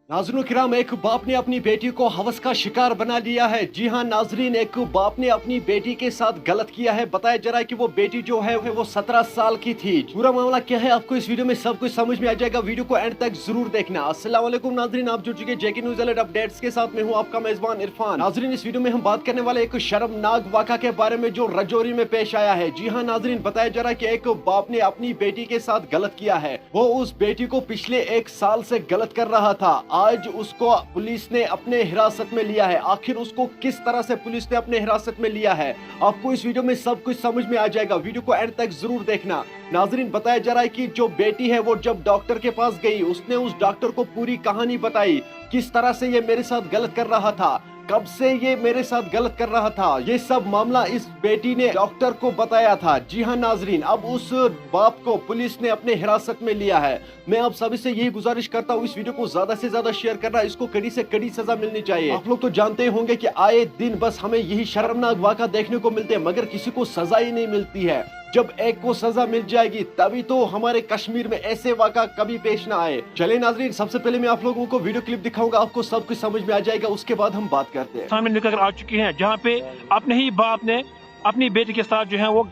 नाज़रीन किराम, एक बाप ने अपनी बेटी को हवस का शिकार बना लिया है। जी हाँ नाजरीन, एक बाप ने अपनी बेटी के साथ गलत किया है। बताया जा रहा है कि वो बेटी जो है वो 17 साल की थी। पूरा मामला क्या है आपको इस वीडियो में सब कुछ समझ में आ जाएगा। वीडियो को एंड तक जरूर देखना। अस्सलाम वालेकुम नाजरीन, आप जुड़ चुके जेके न्यूज़ अलर्ट अपडेट्स के साथ। मैं हूँ आपका मेजबान इरफान। नाजरीन, इस वीडियो में हम बात करने वाले एक शर्मनाक वाक़ा के बारे में जो राजौरी में पेश आया है। जी हाँ नाजरीन, बताया जा रहा है कि एक बाप ने अपनी बेटी के साथ गलत किया है। वो उस बेटी को पिछले 1 साल से गलत कर रहा था। आज उसको पुलिस ने अपने हिरासत में लिया है। आखिर उसको किस तरह से पुलिस ने अपने हिरासत में लिया है, आपको इस वीडियो में सब कुछ समझ में आ जाएगा। वीडियो को एंड तक जरूर देखना। नाजरीन, बताया जा रहा है कि जो बेटी है वो जब डॉक्टर के पास गई, उसने उस डॉक्टर को पूरी कहानी बताई, किस तरह से ये मेरे साथ गलत कर रहा था, कब से ये मेरे साथ गलत कर रहा था। ये सब मामला इस बेटी ने डॉक्टर को बताया था। जी हाँ नाजरीन, अब उस बाप को पुलिस ने अपने हिरासत में लिया है। मैं आप सभी से यही गुजारिश करता हूँ, इस वीडियो को ज्यादा से ज्यादा शेयर करना। इसको कड़ी से कड़ी सजा मिलनी चाहिए। आप लोग तो जानते होंगे कि आए दिन बस हमें यही शर्मनाक वाक़ा देखने को मिलते हैं, मगर किसी को सजा ही नहीं मिलती है। जब एक को सजा मिल जाएगी तभी तो हमारे कश्मीर में ऐसे वाक़ा कभी पेश ना आए। चलिए नाजरीन, सबसे पहले मैं आप लोगों को वीडियो क्लिप दिखाऊंगा, आपको सब कुछ समझ में आ जाएगा। उसके बाद हम बात करते हैं। सामने निकल कर आ चुकी हैं जहाँ पे अपने ही बाप ने अपनी बेटी के साथ जो है वो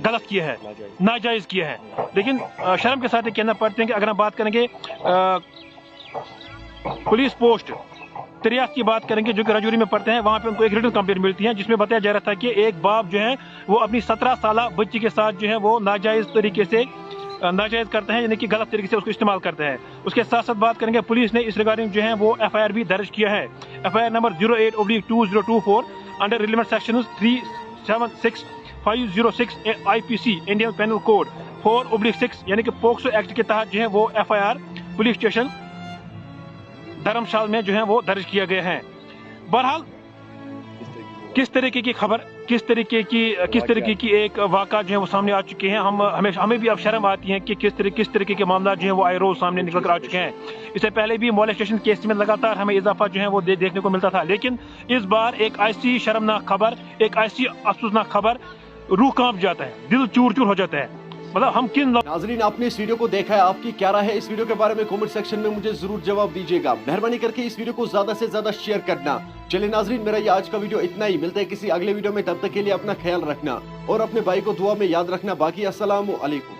गलत किया है, नाजायज किया है। लेकिन शर्म के साथ ये कहना पड़ते हैं कि अगर हम बात करेंगे पुलिस पोस्ट 83 की बात करेंगे जो कि राजौरी में पढ़ते हैं, वहाँ पे उनको एक रिटन कंप्लेंट मिलती है जिसमें बताया जा रहा था कि एक बाप जो है वो अपनी 17 साल बच्ची के साथ जो है वो नाजायज तरीके से नाजायज करते हैं, यानी कि गलत तरीके से उसको इस्तेमाल करते हैं। उसके साथ साथ बात करेंगे पुलिस ने इस रिगार्डिंग जो है वो FIR भी दर्ज किया है। FIR number 08/2024 under relevant section 376 506 IPC Indian penal code 4/6 यानी कि पोक्सो एक्ट के तहत जो है वो FIR पुलिस स्टेशन धर्मशाला में जो है वो दर्ज किया गया है। बहरहाल किस तरीके की खबर, किस तरीके की एक वाक़ा जो है वो सामने आ चुके हैं। हमें भी अब शर्म आती है कि किस तरीके के मामला जो है वो आए रोज सामने निकल कर आ चुके हैं। इससे पहले भी मोलेस्टेशन केस में लगातार हमें इजाफा जो है वो देखने को मिलता था, लेकिन इस बार एक ऐसी शर्मनाक खबर, एक ऐसी अफसोसनाक खबर, रूह कांप जाता है, दिल चूर चूर हो जाता है। मतलब हम किन नाजरीन, आपने इस वीडियो को देखा है, आपकी क्या राय है इस वीडियो के बारे में कमेंट सेक्शन में मुझे जरूर जवाब दीजिएगा। मेहरबानी करके इस वीडियो को ज्यादा से ज्यादा शेयर करना। चलिए नाजरीन, मेरा ये आज का वीडियो इतना ही। मिलते हैं किसी अगले वीडियो में, तब तक के लिए अपना ख्याल रखना और अपने भाई को दुआ में याद रखना। बाकी अस्सलाम वालेकुम।